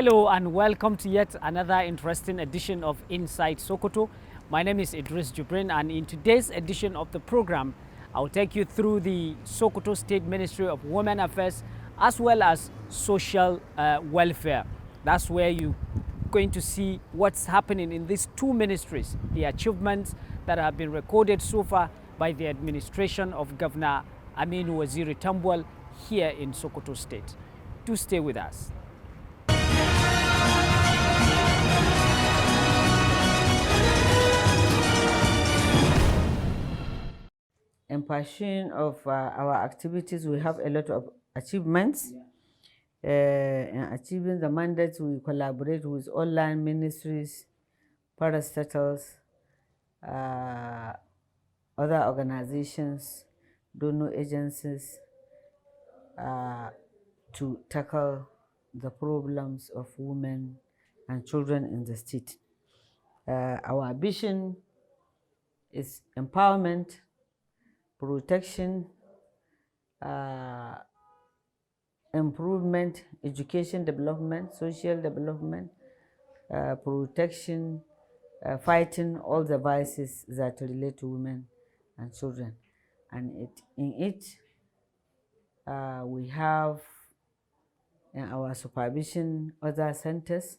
Hello and welcome to yet another interesting edition of Inside Sokoto. My name is Idris Jubrin, and in today's edition of the program, I'll take you through the Sokoto State Ministry of Women Affairs as well as social welfare. That's where you're going to see what's happening in these two ministries, the achievements that have been recorded so far by the administration of Governor Aminu Waziri Tambwal here in Sokoto State. Do stay with us. In pursuing of our activities, we have a lot of achievements. In achieving the mandates, we collaborate with online ministries, parastatals, other organizations, donor agencies, to tackle the problems of women and children in the state. Our vision is empowerment, protection, improvement, education development, social development, protection, fighting all the vices that relate to women and children. And in it, we have in our supervision other centers,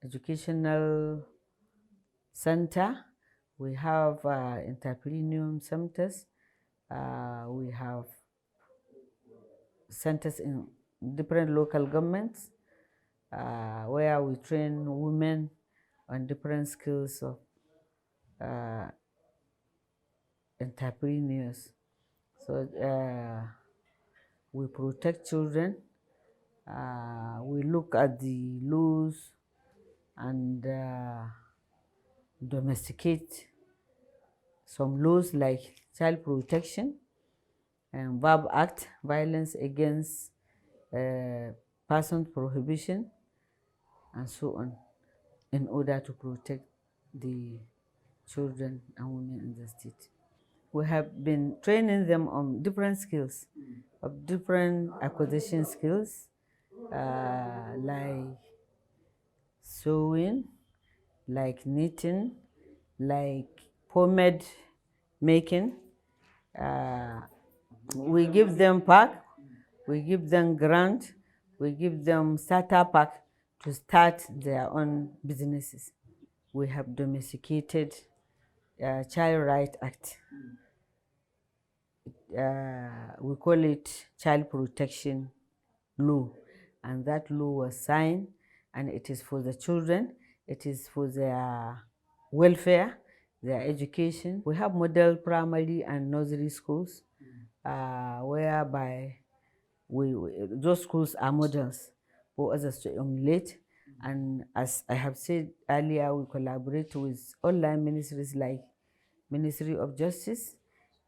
educational center, we have entrepreneurial centers, we have centers in different local governments where we train women on different skills of entrepreneurs. So we protect children, we look at the laws and domesticate some laws like child protection and VAB Act, Violence Against Persons Prohibition, and so on, in order to protect the children and women in the state. We have been training them on different skills, of different acquisition skills, like sewing, like knitting, like pomade making. We give them pack, we give them grant, we give them starter pack to start their own businesses. We have domesticated Child Right Act. We call it Child Protection Law, and that law was signed, and it is for the children, it is for their welfare, their education. We have model primary and nursery schools, whereby those schools are models for others to emulate. And as I have said earlier, we collaborate with online ministries like Ministry of Justice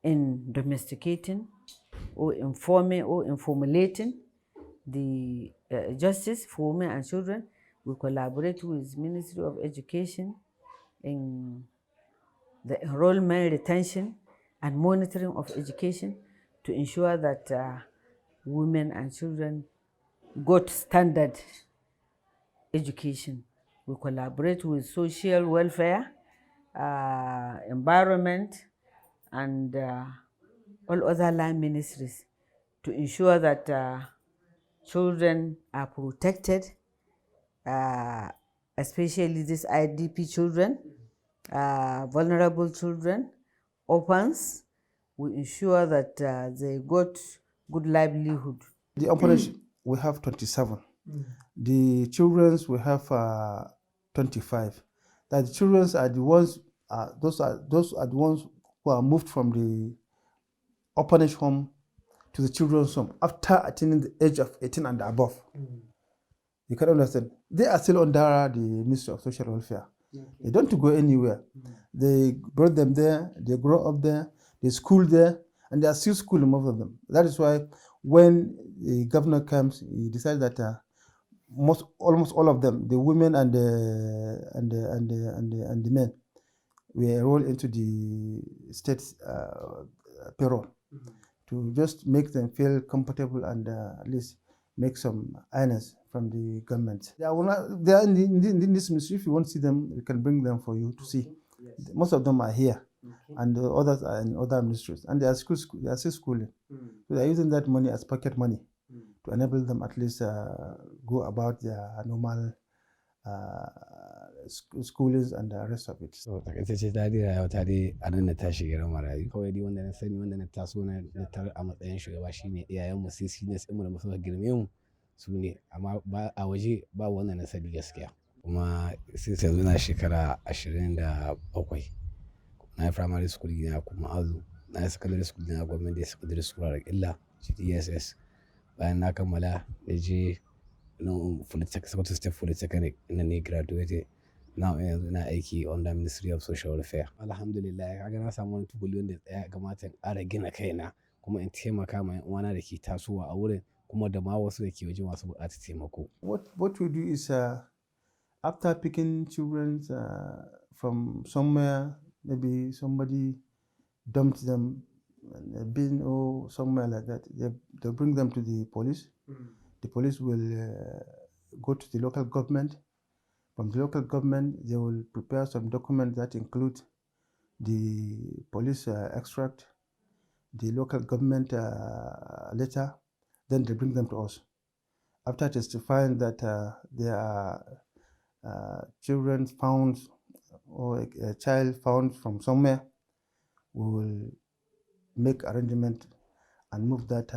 in domesticating or informing or formulating the justice for women and children. We collaborate with Ministry of Education in the enrollment, retention, and monitoring of education to ensure that women and children got standard education. We collaborate with social welfare, environment, and all other line ministries to ensure that children are protected, especially these IDP children, vulnerable children, orphans. We ensure that they got good livelihood. The orphanage, we have 27. The children, we have 25. That the children are the ones, those are the ones who are moved from the orphanage home to the children's home after attaining the age of 18 and above. You can understand. They are still under the Ministry of Social Welfare. They don't go anywhere. They brought them there, they grow up there, they school there, and they are still schooling, most of them. That is why when the governor comes, he decides that almost all of them, the women and the men, we enroll into the state's payroll to just make them feel comfortable and at least make some earnings from the government. They are in this ministry. If you want to see them, we can bring them for you to see. Yes. Most of them are here, and the others are in other ministries, and they are still schooling. So they are using that money as pocket money to enable them at least go about their normal schools and the rest of it. So takaitacce ta dai rayuwa ta dai a nan na tashi garin marayu. Kawai dai wanda na sani wanda na taso na tar a matsayin shugaba shine iyayenmu sai seniors ɗinmu da muka girme mu su ne, amma a waje ba wanda na sani gaskiya. Kuma sai yanzu na shekara 27. Na yi primary school gina kuma azu, na yi secondary school gina gwamnati da secondary school a illa GTSS. Bayan na kammala na je Sokoto State Polytechnic inda ne graduate. Now yanzu ina aiki under Ministry of Social Welfare. Alhamdulillah kaga na samu wani tubuli wanda ya kamata in ƙara gina kaina kuma in taimaka ma yan uwana da ke tasowa a wurin kuma da ma wasu da ke waje masu buƙatar taimako. What we do is after picking children from somewhere, maybe somebody dumped them in a bin or somewhere like that, they bring them to the police. The police will go to the local government. From the local government, they will prepare some documents that include the police extract, the local government letter. Then they bring them to us. After testifying that there are children found or a child found from somewhere, we will make arrangement and move that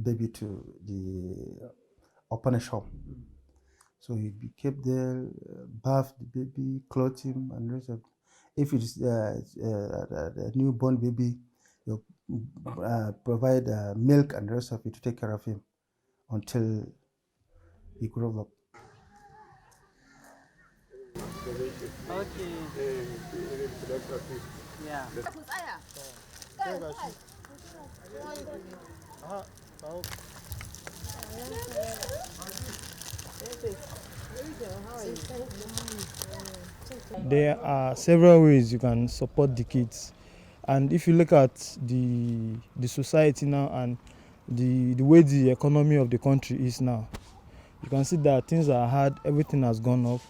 baby to the orphanage home. So he be kept there, bath the baby, clothe him, and rest of. If it is a newborn baby, you provide milk and the rest of it to take care of him until he grows up. Okay. Yeah. There are several ways you can support the kids, and if you look at the society now and the way the economy of the country is now, you can see that things are hard, everything has gone up.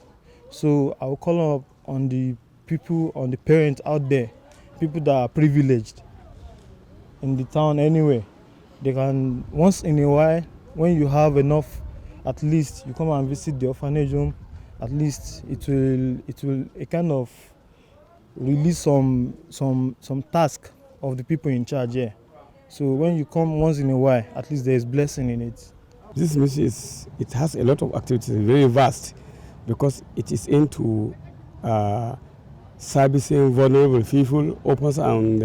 So I will call up on the people, on the parents out there, people that are privileged in the town anyway. They can, once in a while, when you have enough, at least you come and visit the orphanage home. At least it will a kind of release some task of the people in charge here. So when you come once in a while, at least there is blessing in it. This mission it has a lot of activities, very vast, because it is into servicing vulnerable people, orphans and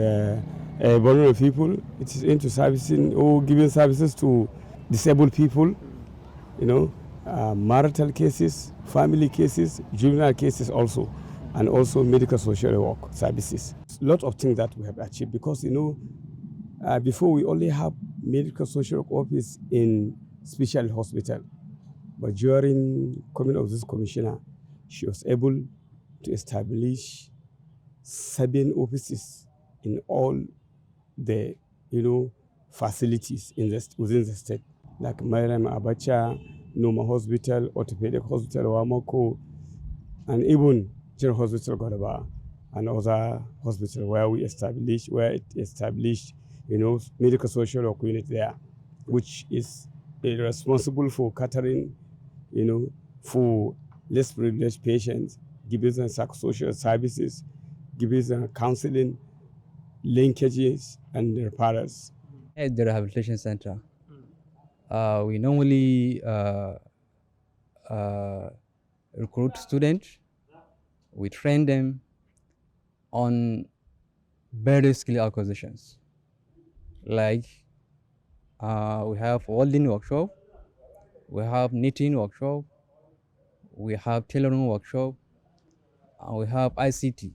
vulnerable people. It is into servicing or giving services to disabled people, marital cases, family cases, juvenile cases also, and also medical social work services. A lot of things that we have achieved because, before we only have medical social work office in special hospital, but during coming of this commissioner, she was able to establish 7 offices in all the, facilities within the state, like Mariam Abacha, Noma Hospital, Orthopedic Hospital, Wamako, and even General Hospital Godaba, and other hospital where it established, medical social work unit there, which is responsible for catering, for less privileged patients, giving them psychosocial services, giving them counseling, linkages, and referrals. At the rehabilitation center, we normally recruit students. We train them on various skill acquisitions. Like we have welding workshop, we have knitting workshop, we have tailoring workshop, and we have ICT.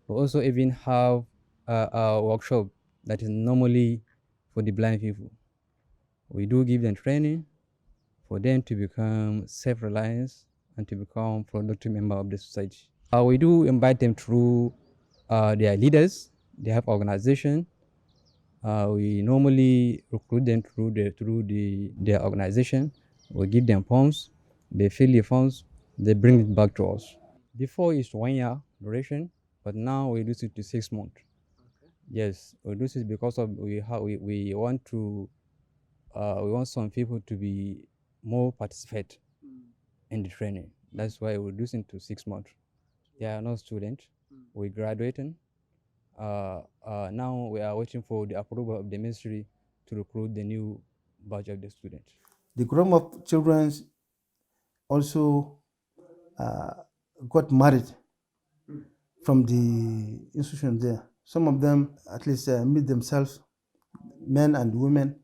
We also even have a workshop that is normally for the blind people. We do give them training for them to become self-reliant and to become productive member of the society. We do invite them through their leaders. They have organization. We normally recruit them through their organization, We give them forms, they fill the forms, they bring it back to us. Before it's 1 year duration, but now we reduce it to 6 months. Yes, we reduce it because of we want to we want some people to be more participate in the training. That's why we reduce it to 6 months. They are not students. We graduating. Now we are waiting for the approval of the ministry to recruit the new batch of the students. The grown-up children also got married from the institution there. Some of them at least meet themselves, men and women,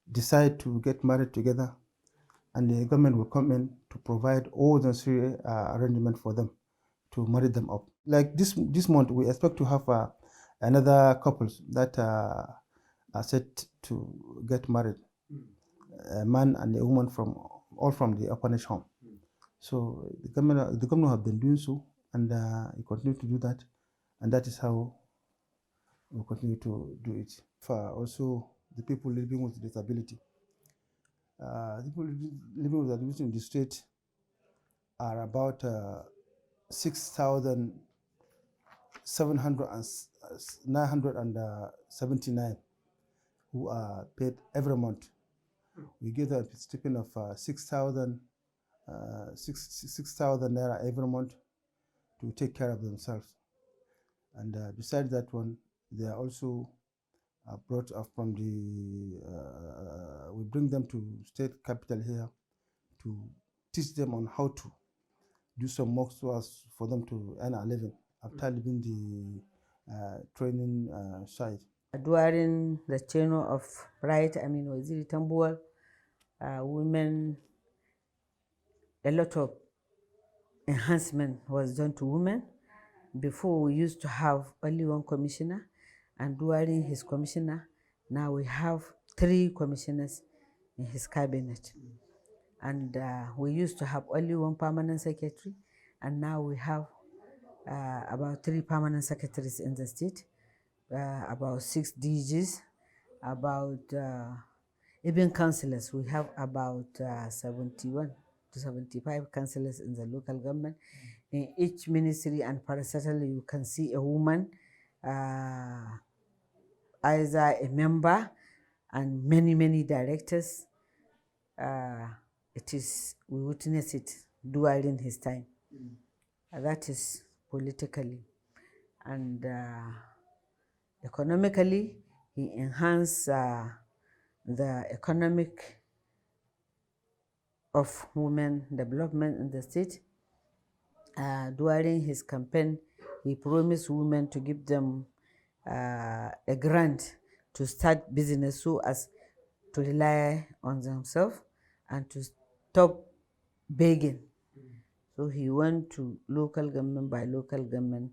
decide to get married together, and the government will come in to provide all the necessary arrangement for them to marry them up. Like this month, we expect to have another couples that are set to get married, a man and a woman from the orphanage home. So the government have been doing so, and we continue to do that, and that is how we continue to do it. For also the people living with disability, people living with disability in the state are about 6,979 who are paid every month. We give them a stipend of 6,000 naira every month to take care of themselves. And besides that one, they are also brought up from the, we bring them to state capital here to teach them on how to do some work so as for them to earn a living after leaving the training site. During the tenure of Right Waziri Tambuwal, women, a lot of enhancement was done to women. Before we used to have only one commissioner, and during his commissioner, now we have 3 commissioners in his cabinet. And we used to have only one permanent secretary, and now we have about 3 permanent secretaries in the state, about 6 DGs, about even councillors. We have about 71 to 75 councillors in the local government. In each ministry and parastatally, you can see a woman, either a member, and many directors. We witness it during his time. That is politically. And economically, he enhanced the economic of women development in the state. During his campaign, he promised women to give them a grant to start business so as to rely on themselves and to stop begging. So he went to local government by local government.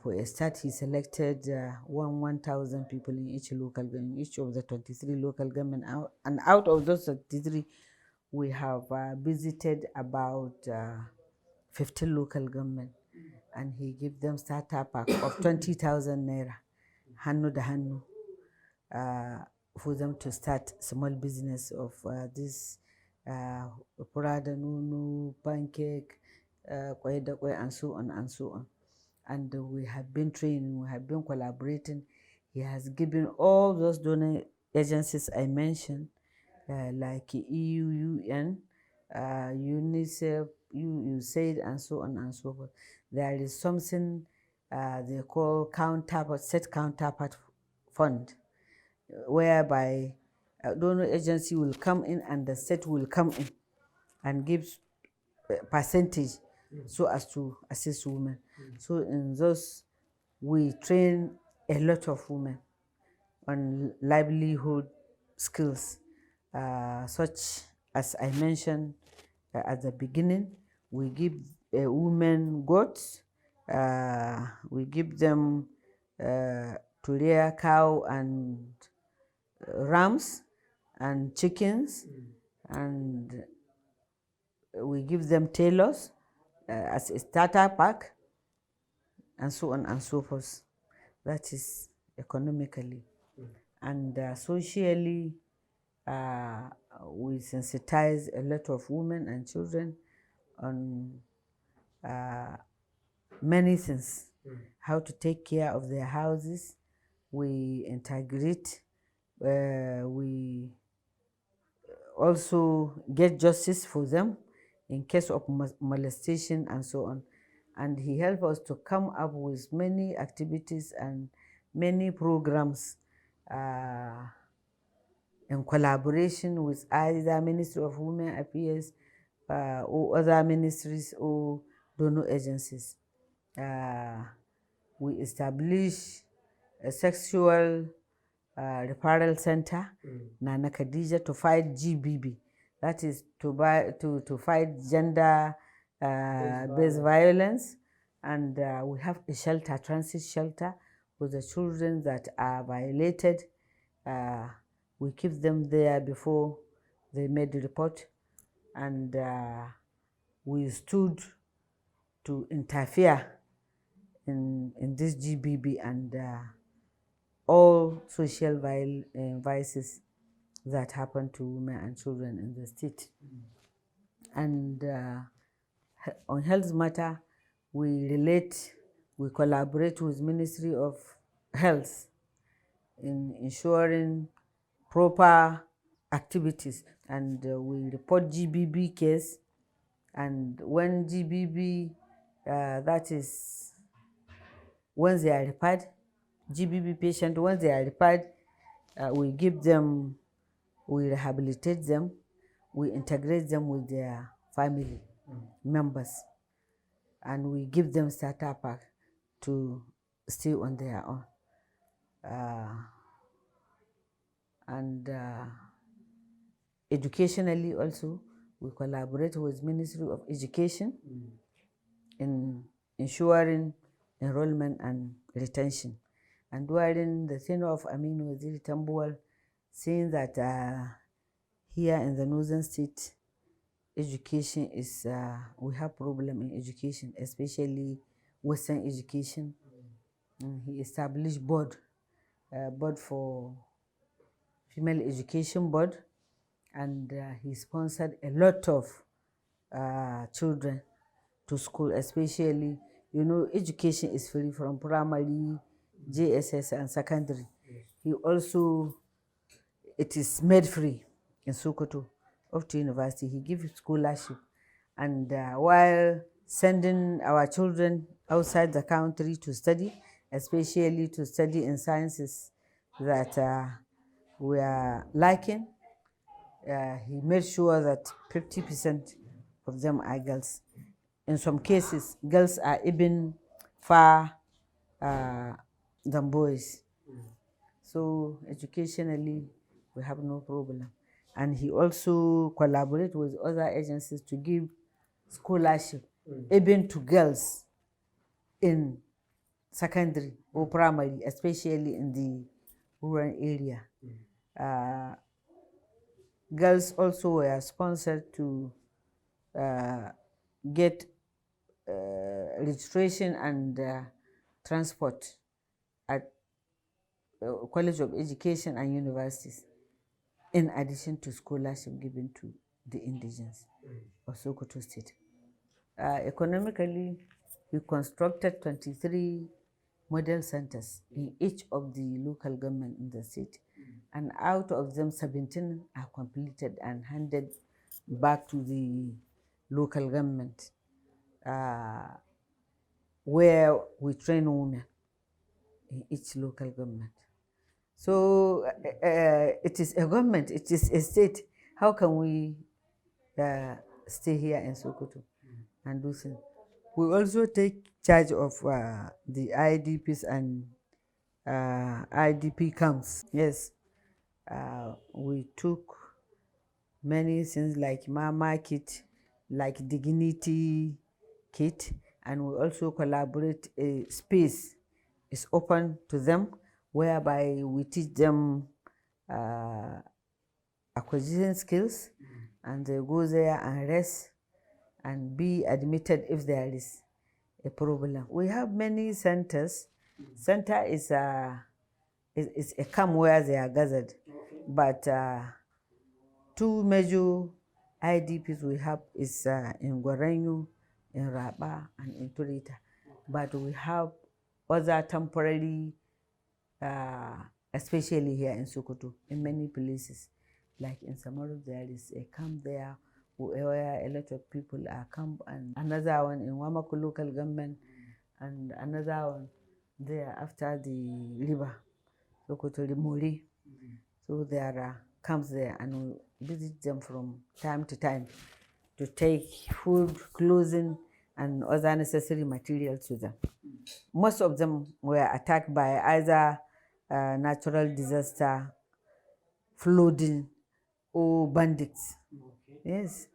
For a start, he selected 1,000 people in each local government, each of the 23 local government. And out of those 23, we have visited about 15 local government, and he gave them starter pack of 20,000 naira, hannu da hannu, for them to start small business of this fura nono, pancake, kwai da kwai, and so on and so on. And we have been training, we have been collaborating. He has given all those donor agencies I mentioned, like EU, UN, UNICEF, USAID, and so on and so forth. There is something they call set counterpart fund, whereby a donor agency will come in and the state will come in and give percentage so as to assist women. So in those, we train a lot of women on livelihood skills, such as I mentioned at the beginning. We give women goats, we give them to rear cow and rams and chickens, and we give them tailors as a starter pack, and so on and so forth. That is economically. And socially, we sensitize a lot of women and children on many things, how to take care of their houses. We integrate, we also get justice for them in case of molestation and so on. And he helped us to come up with many activities and many programs in collaboration with either Ministry of Women Affairs or other ministries or donor agencies. We establish a sexual referral center, Nana Khadija, to fight GBB. That is to fight gender based violence. And we have a shelter, transit shelter, for the children that are violated. We keep them there before they made the report. And we stood to interfere in this GBB and all social vices that happen to women and children in the state. And on health matter, we collaborate with Ministry of Health in ensuring proper activities, and we report GBB case. And when GBB, that is, once they are referred, GBB patient, once they are referred, we give them, we rehabilitate them, we integrate them with their family members, and we give them starter pack to stay on their own. And educationally also, we collaborate with Ministry of Education in ensuring enrollment and retention. And during the tenure of Aminu Waziri Tambuwal, seeing that here in the northern state, education is, we have problem in education, especially Western education. He established board for female education board, and he sponsored a lot of children to school, especially, you know, education is free from primary, JSS and secondary. He also, it is made free in Sokoto up to university. He gives scholarship, and while sending our children outside the country to study, especially to study in sciences that we are lacking, he made sure that 50% of them are girls. In some cases, girls are even far than boys. So educationally, we have no problem. And he also collaborates with other agencies to give scholarship even to girls in secondary or primary, especially in the rural area. Girls also were sponsored to get registration and transport at College of Education and universities, in addition to scholarship given to the indigenes of Sokoto State. Economically, we constructed 23 model centers in each of the local government in the state, and out of them 17 are completed and handed back to the local government, where we train women in each local government. So it is a government, it is a state. How can we stay here in Sokoto and do things? We also take charge of the IDPs and IDP camps. Yes, we took many things like Mama Kit, like Dignity Kit, and we also collaborate. A space is open to them, whereby we teach them acquisition skills, and they go there and rest and be admitted if there is a problem. We have many centers. Center is a camp where they are gathered, but two major IDPs we have is in Gorenyo, in Raba, and in Turita. But we have other temporary, especially here in Sokoto, in many places. Like in Samaru, there is a camp there where a lot of people are camped, and another one in Wamako local government, and another one there after the river, Sokoto Rimuri. So there are camps there, and we visit them from time to time to take food, clothing, and other necessary materials to them. Most of them were attacked by either natural disaster, flooding, or bandits. Okay. Yes.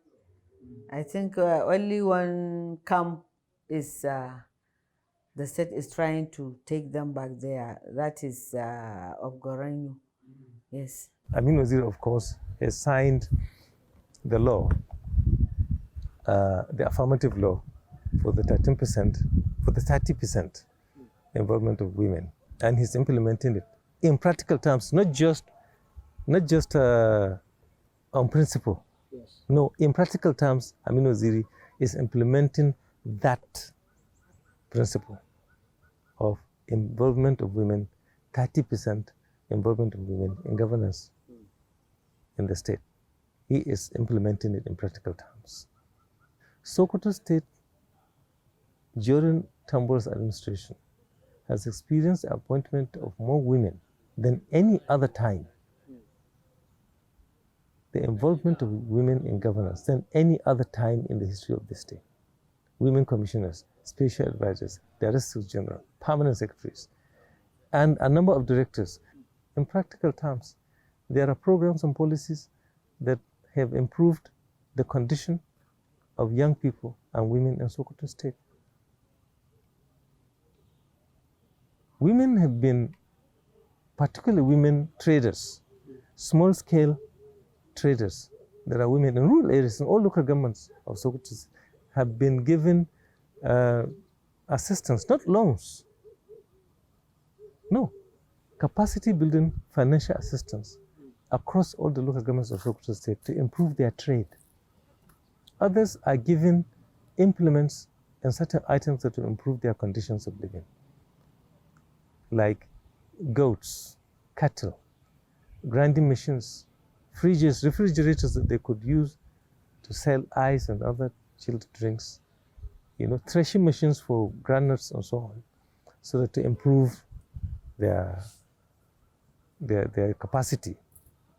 I think only one camp is the state is trying to take them back there. That is of Goranyo. Yes. Amin Wazir, of course, has signed the law, the affirmative law for the 13%, for the 30% involvement of women, and he's implementing it in practical terms, not just on principle. Yes. No, in practical terms, Amin Waziri is implementing that principle of involvement of women, 30% involvement of women in governance in the state. He is implementing it in practical terms. Sokoto State, during Tambour's administration, has experienced the appointment of more women than any other time. The involvement of women in governance than any other time in the history of the state. Women commissioners, special advisors, directors general, permanent secretaries, and a number of directors. In practical terms, there are programs and policies that have improved the condition of young people and women in Sokoto State. Women have been, particularly women traders, small-scale traders. There are women in rural areas, in all local governments of Sokoto, have been given assistance, not loans. No, capacity building financial assistance across all the local governments of Sokoto State to improve their trade. Others are given implements and certain items that will improve their conditions of living, like goats, cattle, grinding machines, fridges, refrigerators that they could use to sell ice and other chilled drinks, threshing machines for granules and so on, so that to improve their capacity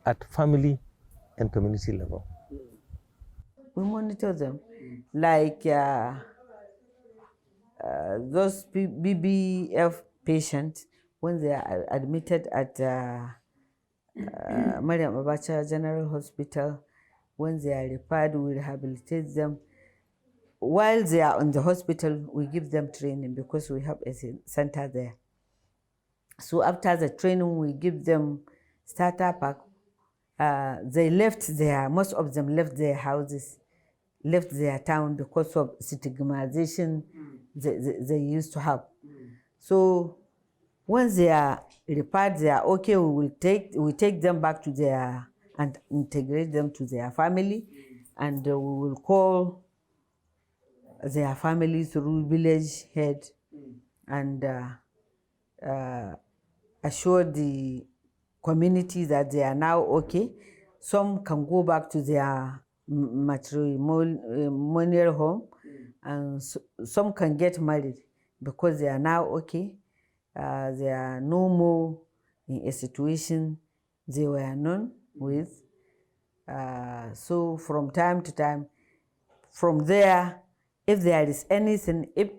at family and community level. We monitor them, like those BBF patients, when they are admitted at Mariam Abacha General Hospital, when they are referred, we rehabilitate them. While they are in the hospital, we give them training because we have a center there. So after the training, we give them starter pack. They left most of them left their houses, left their town because of stigmatization they used to have. So when they are referred, they are okay, we take them back to their, and integrate them to their family, and we will call their family through village head and assure the community that they are now okay. Some can go back to their matrimonial home, and some can get married because they are now okay. They are no more in a situation they were known with. So from time to time, from there, if there is anything, if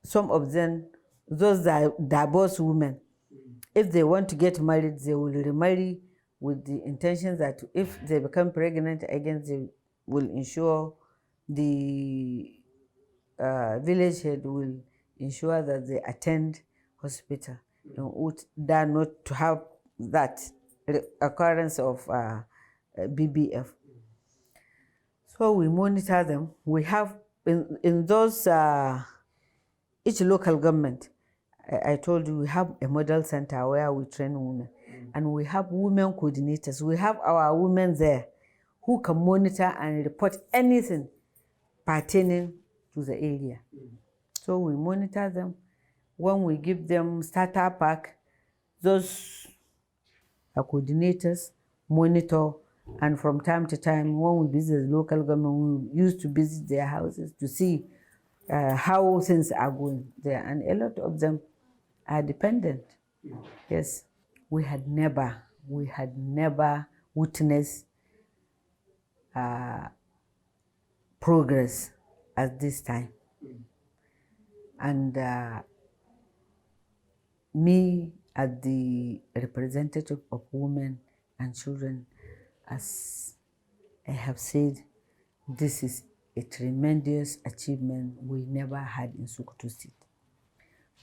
some of them, those divorced women, if they want to get married, they will remarry with the intention that if they become pregnant again, they will ensure the village head will ensure that they attend hospital in order not to have that occurrence of BBF. So we monitor them. We have in those each local government, I told you we have a model center where we train women, and we have women coordinators. We have our women there who can monitor and report anything pertaining to the area. So we monitor them. When we give them starter pack, those coordinators monitor, and from time to time, when we visit the local government, we used to visit their houses to see how things are going there. And a lot of them are dependent. Yes, we had never witnessed progress at this time. And me, as the representative of women and children, as I have said, this is a tremendous achievement we never had in Sokoto State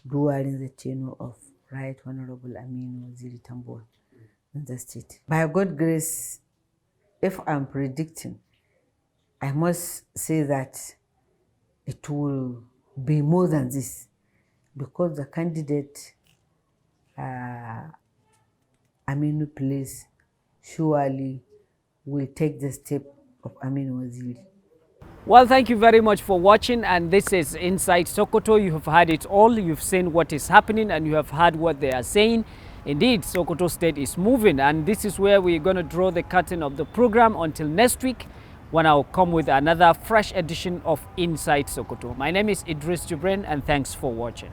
during the tenure of Right Honorable Aminu Waziri Tambol in the state. By God's grace, if I'm predicting, I must say that it will be more than this, because the candidate Aminu place surely will take the step of Aminu Waziri. Well, thank you very much for watching, and this is Inside Sokoto. You have heard it all. You've seen what is happening and you have heard what they are saying. Indeed, Sokoto State is moving, and this is where we're going to draw the curtain of the program until next week, when I'll come with another fresh edition of Inside Sokoto. My name is Idris Jubrin, and thanks for watching.